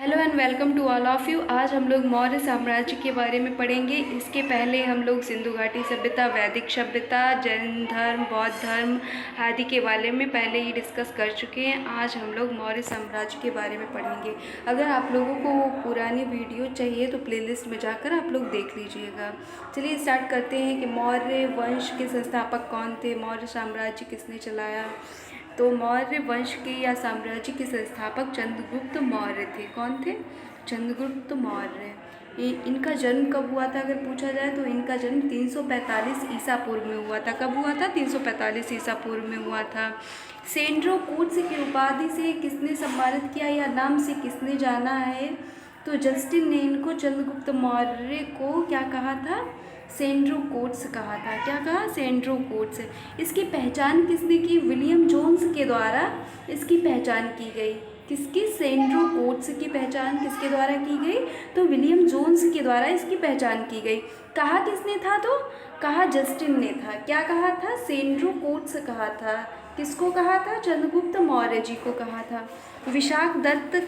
Hello and welcome to all of you. आज हम लोग मौर्य साम्राज्य के बारे में पढ़ेंगे। इसके पहले हम लोग सिंधु घाटी सभ्यता, वैदिक सभ्यता, जैन धर्म, बौद्ध धर्म आदि के बारे में पहले ही डिस्कस कर चुके हैं। आज हम लोग मौर्य साम्राज्य के बारे में पढ़ेंगे। अगर आप लोगों को पुरानी वीडियो चाहिए तो प्लेलिस्ट में जाकर आप लोग देख लीजिएगा। चलिए स्टार्ट करते हैं कि मौर्य वंश के संस्थापक कौन थे, मौर्य साम्राज्य किसने चलाया। तो मौर्य वंश के या साम्राज्य के संस्थापक चंद्रगुप्त मौर्य थे। कौन थे? चंद्रगुप्त मौर्य। इनका जन्म कब हुआ था अगर पूछा जाए तो इनका जन्म 345 ईसा पूर्व में हुआ था। कब हुआ था? 345 ईसा पूर्व में हुआ था। सेंड्रोकूट्स की उपाधि से किसने सम्मानित किया या नाम से किसने जाना है? तो जस्टिन ने इनको चंद्रगुप्त मौर्य को क्या कहा था? सेंड्रोकूट्स कहा था। क्या कहा? सेंड्रोकूट्स। इसकी पहचान किसने की? विलियम जोन्स के द्वारा इसकी पहचान की गई। किसकी? सेंड्रोकूट्स की पहचान किसके द्वारा की गई? तो विलियम जोन्स के द्वारा इसकी पहचान की गई। कहा किसने था? तो कहा जस्टिन ने था। क्या कहा था? सेंड्रोकूट्स कहा था। किसको कहा था? चंद्रगुप्त मौर्य जी को कहा था। विशाख दत्त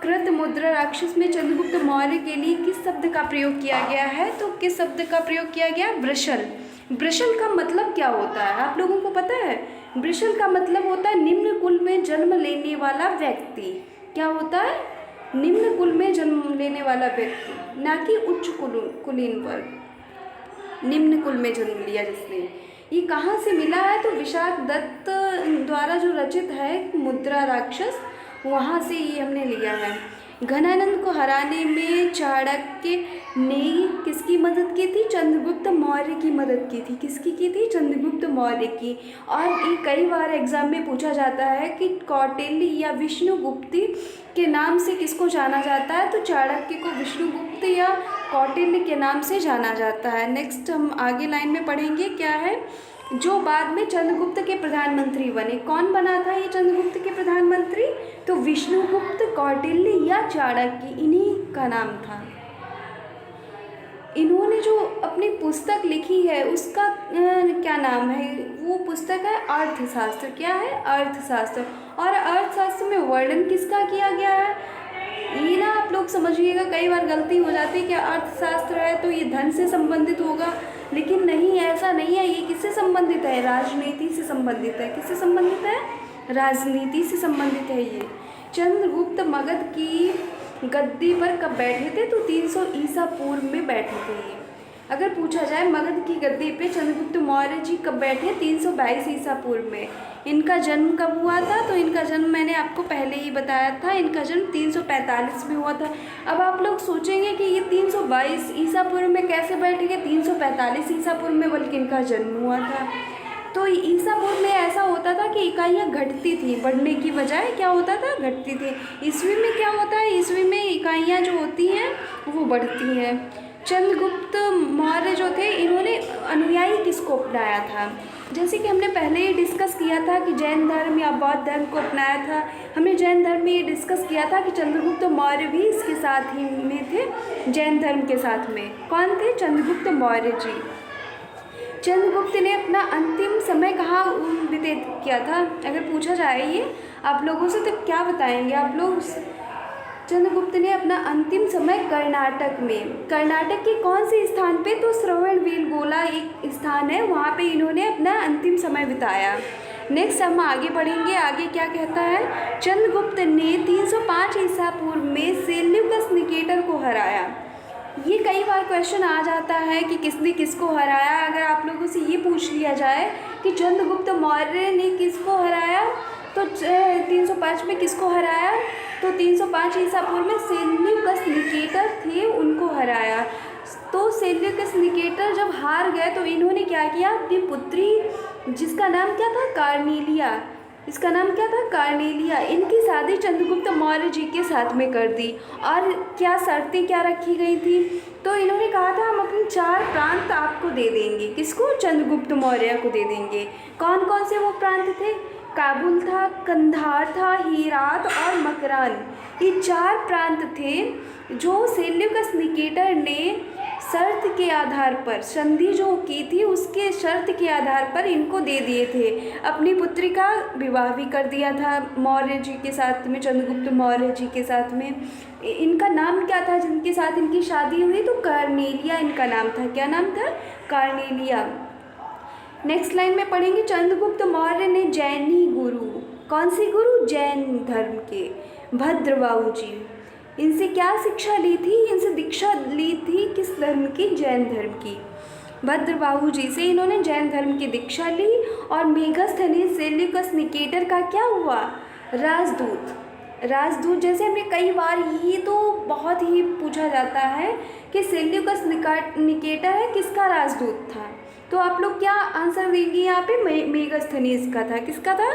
कृत मुद्रा राक्षस में चंद्रगुप्त मौर्य के लिए किस शब्द का प्रयोग किया गया है? तो किस शब्द का प्रयोग किया गया? वृषल। वृषल का मतलब क्या होता है आप लोगों को पता है? वृषल का मतलब होता है निम्न कुल में जन्म लेने वाला व्यक्ति। क्या होता है? निम्न कुल में जन्म लेने वाला व्यक्ति, ना कि उच्च कुलीन वर्ग। निम्न कुल में जन्म लिया जिसने। ये कहाँ से मिला है? तो विशाख दत्त द्वारा जो रचित है मुद्रा राक्षस, वहाँ से ये हमने लिया है। घनानंद को हराने में चाणक्य ने किसकी मदद की थी? चंद्रगुप्त मौर्य की मदद की थी। किसकी की थी? चंद्रगुप्त मौर्य की। और ये कई बार एग्जाम में पूछा जाता है कि कौटिल्य या विष्णुगुप्त के नाम से किसको जाना जाता है? तो चाणक्य को विष्णुगुप्त या कौटिल्य के नाम से जाना जाता है। नेक्स्ट हम आगे लाइन में पढ़ेंगे क्या है, जो बाद में चंद्रगुप्त के प्रधानमंत्री बने। कौन बना था ये चंद्रगुप्त के प्रधानमंत्री? तो विष्णुगुप्त, कौटिल्य या चाणक्य, इन्हीं का नाम था। इन्होंने जो अपनी पुस्तक लिखी है उसका क्या नाम है? वो पुस्तक है अर्थशास्त्र। क्या है? अर्थशास्त्र। और अर्थशास्त्र में वर्णन किसका किया गया है? ये ना आप लोग समझिएगा, कई बार गलती हो जाती है कि अर्थशास्त्र है तो ये धन से संबंधित होगा, लेकिन नहीं, ऐसा नहीं है। ये किससे संबंधित है? राजनीति से संबंधित है। किससे संबंधित है? राजनीति से संबंधित है ये। चंद्रगुप्त मगध की गद्दी पर कब बैठे थे? तो 300 ईसा पूर्व में बैठे थे ये। अगर पूछा जाए मगध की गद्दी पे चंद्रगुप्त मौर्य जी कब बैठे? 322 ईसा पूर्व में। इनका जन्म कब हुआ था? तो इनका जन्म मैंने आपको पहले ही बताया था, इनका जन्म 345 में हुआ था। अब आप लोग सोचेंगे कि ये 322 ईसा पूर्व में कैसे बैठेंगे? 345 ईसा पूर्व में बल्कि इनका जन्म हुआ था। तो ईसा पूर्व में ऐसा होता था कि इकाइयाँ घटती थी, बढ़ने की बजाय क्या होता था? घटती थी। ईस्वी में क्या होता है? ईस्वी में इकाइयाँ जो होती हैं वो बढ़ती हैं। चंद्रगुप्त मौर्य जो थे, इन्होंने अनुयायी किसको अपनाया था? जैसे कि हमने पहले ही डिस्कस किया था कि जैन धर्म या बौद्ध धर्म को अपनाया था। हमने जैन धर्म में ये डिस्कस किया था कि चंद्रगुप्त मौर्य भी इसके साथ ही में थे, जैन धर्म के साथ में। कौन थे? चंद्रगुप्त मौर्य जी। चंद्रगुप्त ने अपना अंतिम समय कहाँ व्यतीत किया था? अगर पूछा जाए ये आप लोगों से तो क्या बताएंगे आप लोग? चंद्रगुप्त ने अपना अंतिम समय कर्नाटक में। कर्नाटक के कौन से स्थान पे? तो श्रवणबेलगोला एक स्थान है, वहाँ पे इन्होंने अपना अंतिम समय बिताया। नेक्स्ट हम आगे बढ़ेंगे। आगे क्या कहता है? चंद्रगुप्त ने 305 ईसा पूर्व में सेल्यूकस निकेटर को हराया। ये कई बार क्वेश्चन आ जाता है कि किसने किसको हराया। अगर आप लोगों से ये पूछ लिया जाए कि चंद्रगुप्त मौर्य ने किसको हराया, तो 305 में किसको हराया? तो 305 ईसा पूर्व में सेल्यूकस निकेटर थे, उनको हराया। तो सेल्यूकस निकेटर जब हार गए तो इन्होंने क्या किया? अपनी पुत्री, जिसका नाम क्या था? कार्नेलिया, इसका नाम क्या था? कार्नेलिया, इनकी शादी चंद्रगुप्त मौर्य जी के साथ में कर दी। और क्या शर्तें क्या रखी गई थी? तो इन्होंने कहा था हम अपने 4 प्रांत आपको दे देंगे। किसको? चंद्रगुप्त मौर्य को दे देंगे। कौन कौन से वो प्रांत थे? काबुल था, कंधार था, हेरात और मकरान। ये 4 प्रांत थे जो सेल्यूकस निकेटर ने शर्त के आधार पर, संधि जो की थी उसके शर्त के आधार पर इनको दे दिए थे। अपनी पुत्री का विवाह भी कर दिया था मौर्य जी के साथ में, चंद्रगुप्त मौर्य जी के साथ में। इनका नाम क्या था जिनके साथ इनकी शादी हुई? तो कार्नेलिया इनका नाम था। क्या नाम था? कार्नेलिया। नेक्स्ट लाइन में पढ़ेंगे, चंद्रगुप्त मौर्य ने जैनी गुरु, कौन सी गुरु? जैन धर्म के भद्रबाहु जी, इनसे क्या शिक्षा ली थी? इनसे दीक्षा ली थी किस धर्म की? जैन धर्म की। भद्रबाहु जी से इन्होंने जैन धर्म की दीक्षा ली। और मेगास्थनीज सेल्यूकस निकेटर का क्या हुआ? राजदूत। राजदूत, जैसे हमने कई बार, ये तो बहुत ही पूछा जाता है कि सेल्यूकस निकेटर है किसका राजदूत था? तो आप लोग क्या आंसर देंगे यहाँ पे? मेगास्थनीज का था। किसका था?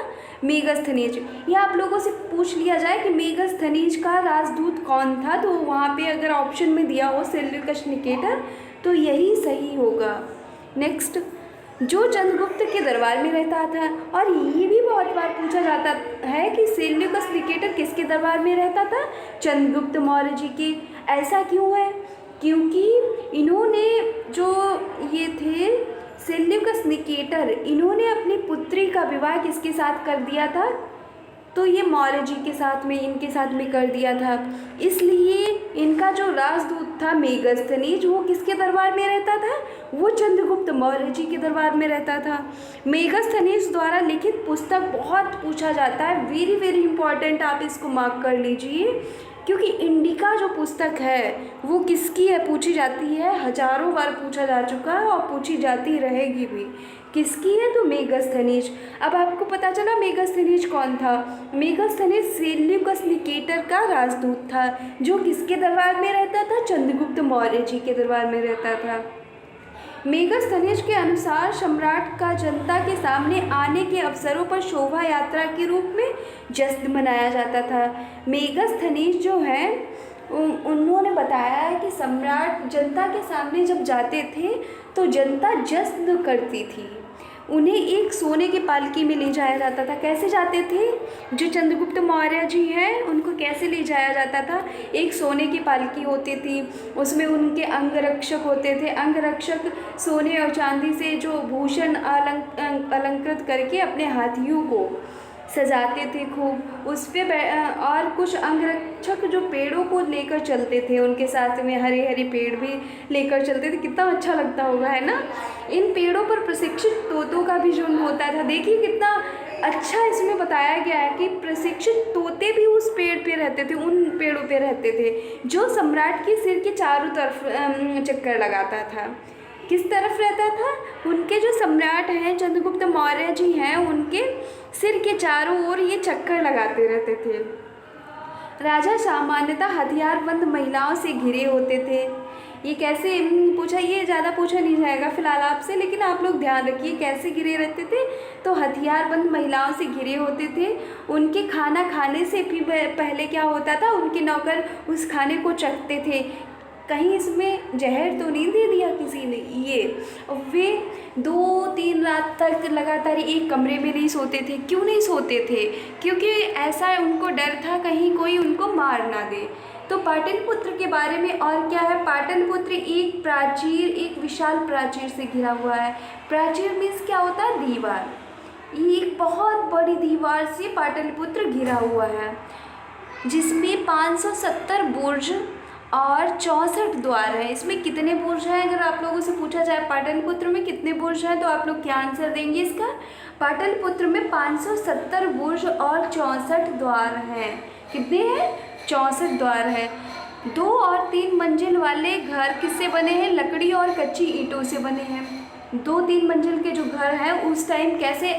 मेगास्थनीज। या आप लोगों से पूछ लिया जाए कि मेगास्थनीज का राजदूत कौन था, तो वहाँ पे अगर ऑप्शन में दिया हो सेल्यूकस निकेटर, तो यही सही होगा। नेक्स्ट, जो चंद्रगुप्त के दरबार में रहता था, और ये भी बहुत बार पूछा जाता है कि सेल्यूकस निकेटर किसके दरबार में रहता था? चंद्रगुप्त मौर्य जी के। ऐसा क्यों है? क्योंकि इन्होंने जो ये थे सेल्यूकस निकेटर, इन्होंने अपनी पुत्री का विवाह किसके साथ कर दिया था? तो ये मौर्य जी के साथ में, इनके साथ में कर दिया था। इसलिए इनका जो राजदूत था मेगास्थनीज, वो किसके दरबार में रहता था? वो चंद्रगुप्त मौर्य जी के दरबार में रहता था। मेगास्थनीज द्वारा लिखित पुस्तक बहुत पूछा जाता है, वेरी वेरी इंपॉर्टेंट, आप इसको मार्क कर लीजिए, क्योंकि इंडिका जो पुस्तक है वो किसकी है? पूछी जाती है, हजारों बार पूछा जा चुका है और पूछी जाती रहेगी भी। किसकी है? तो मेगास्थनीज। अब आपको पता चला मेगास्थनीज कौन था? मेगास्थनीज सेल्यूकस निकेटर का राजदूत था, जो किसके दरबार में रहता था? चंद्रगुप्त मौर्य जी के दरबार में रहता था। मेगास्थनीज के अनुसार सम्राट का जनता के सामने आने के अवसरों पर शोभा यात्रा के रूप में जश्न मनाया जाता था। मेगास्थनीज जो है उन्होंने बताया है कि सम्राट जनता के सामने जब जाते थे तो जनता जश्न करती थी। उन्हें एक सोने की पालकी में ले जाया जाता था। कैसे जाते थे? जो चंद्रगुप्त मौर्य जी हैं उनको कैसे ले जाया जाता था? एक सोने की पालकी होती थी, उसमें उनके अंगरक्षक होते थे। अंगरक्षक सोने और चांदी से जो भूषण अलंकृत करके अपने हाथियों को सजाते थे खूब। उस पे और कुछ अंगरक्षक जो पेड़ों को लेकर चलते थे, उनके साथ में हरे हरे पेड़ भी लेकर चलते थे। कितना अच्छा लगता होगा, है ना? इन पेड़ों पर प्रशिक्षित तोतों का भी झुंड होता था। देखिए कितना अच्छा इसमें बताया गया है कि प्रशिक्षित तोते भी उस पेड़ पे रहते थे, उन पेड़ों पे रहते थे, जो सम्राट के सिर के चारों तरफ चक्कर लगाता था। किस तरफ रहता था? उनके जो सम्राट हैं चंद्रगुप्त मौर्य जी हैं, उनके सिर के चारों ओर ये चक्कर लगाते रहते थे। राजा सामान्यतः हथियारबंद महिलाओं से घिरे होते थे। ये कैसे पूछा? ये ज़्यादा पूछा नहीं जाएगा फिलहाल आपसे, लेकिन आप लोग ध्यान रखिए कैसे घिरे रहते थे। तो हथियारबंद महिलाओं से घिरे होते थे। उनके खाना खाने से भी पहले क्या होता था? उनके नौकर उस खाने को चखते थे, कहीं इसमें जहर तो नहीं दे दिया किसी ने। ये वे 2-3 रात तक लगातार एक कमरे में नहीं सोते थे। क्यों नहीं सोते थे? क्योंकि ऐसा उनको डर था कहीं कोई उनको मार ना दे। तो पाटलिपुत्र के बारे में और क्या है? पाटलिपुत्र एक प्राचीर, एक विशाल प्राचीर से घिरा हुआ है। प्राचीर मीन्स क्या होता है? दीवार। ये एक बहुत बड़ी दीवार से पाटलिपुत्र घिरा हुआ है, जिसमें 570 बुर्ज और 64 द्वार है। इसमें कितने बुर्ज हैं? अगर आप लोगों से पूछा जाए पाटलिपुत्र में कितने बुर्ज हैं, तो आप लोग क्या आंसर देंगे इसका? पाटलिपुत्र में 570 बुर्ज और 64 द्वार हैं। कितने हैं? 64 द्वार हैं। 2 और 3 मंजिल वाले घर किससे बने हैं? लकड़ी और कच्ची ईंटों से बने हैं। 2-3 मंजिल के जो घर हैं उस टाइम कैसे,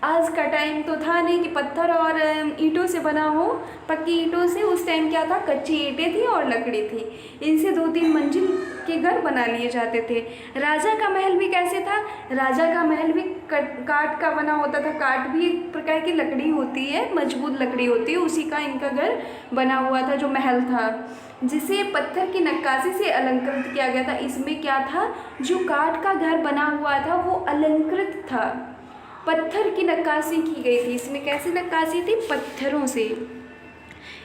आज का टाइम तो था नहीं कि पत्थर और ईंटों से बना हो, पक्की ईंटों से। उस टाइम क्या था? कच्ची ईंटें थी और लकड़ी थी। इनसे 2-3 मंजिल के घर बना लिए जाते थे। राजा का महल भी कैसे था? राजा का महल भी काठ का बना होता था। काठ भी एक प्रकार की लकड़ी होती है, मजबूत लकड़ी होती है, उसी का इनका घर बना हुआ था, जो महल था, जिसे पत्थर की नक्काशी से अलंकृत किया गया था। इसमें क्या था? जो काठ का घर बना हुआ था वो अलंकृत था, पत्थर की नक्काशी की गई थी। इसमें कैसी नक्काशी थी? पत्थरों से।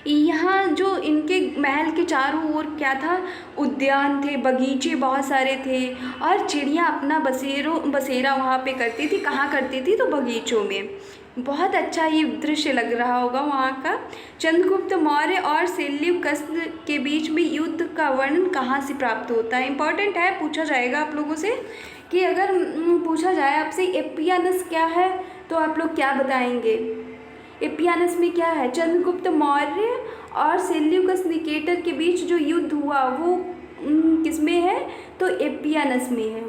यहाँ जो इनके महल के चारों ओर क्या था, उद्यान थे, बगीचे बहुत सारे थे, और चिड़िया अपना बसेरा वहाँ पे करती थी। कहाँ करती थी? तो बगीचों में। बहुत अच्छा ये दृश्य लग रहा होगा वहाँ का। चंद्रगुप्त मौर्य और सेल्यूकस के बीच में युद्ध का वर्णन कहाँ से प्राप्त होता है? इंपॉर्टेंट है, पूछा जाएगा आप लोगों से कि अगर पूछा जाए आपसे एपियानस क्या है तो आप लोग क्या बताएंगे? एपियानस में क्या है? चंद्रगुप्त मौर्य और सेल्यूकस निकेटर के बीच जो युद्ध हुआ वो किस में है? तो एपियानस में है।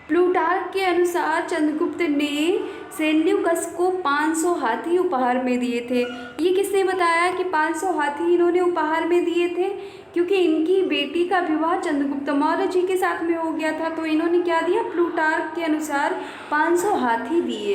प्लूटार्क के अनुसार चंद्रगुप्त ने सेल्यूकस को 500 हाथी उपहार में दिए थे। ये किसने बताया कि 500 हाथी इन्होंने उपहार में दिए थे? क्योंकि इनकी बेटी का विवाह चंद्रगुप्त मौर्य जी के साथ में हो गया था, तो इन्होंने क्या दिया? प्लूटार्क के अनुसार 500 हाथी दिए।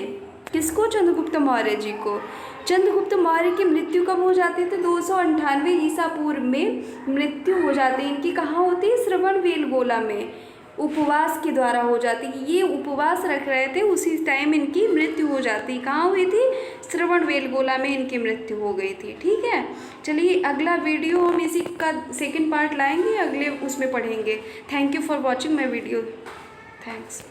किसको? चंद्रगुप्त मौर्य जी को। चंद्रगुप्त मौर्य की मृत्यु कब हो जाती है? तो 298 ईसा पूर्व में मृत्यु हो जाती है इनकी। कहाँ होती है? श्रवणबेलगोला में, उपवास के द्वारा हो जाती है। ये उपवास रख रहे थे, उसी टाइम इनकी मृत्यु हो जाती। कहाँ हुई थी? श्रवणबेलगोला में इनकी मृत्यु हो गई थी। ठीक है, चलिए अगला वीडियो हम इसी का सेकंड पार्ट लाएंगे, अगले उसमें पढ़ेंगे। Thank you for watching my video. Thanks.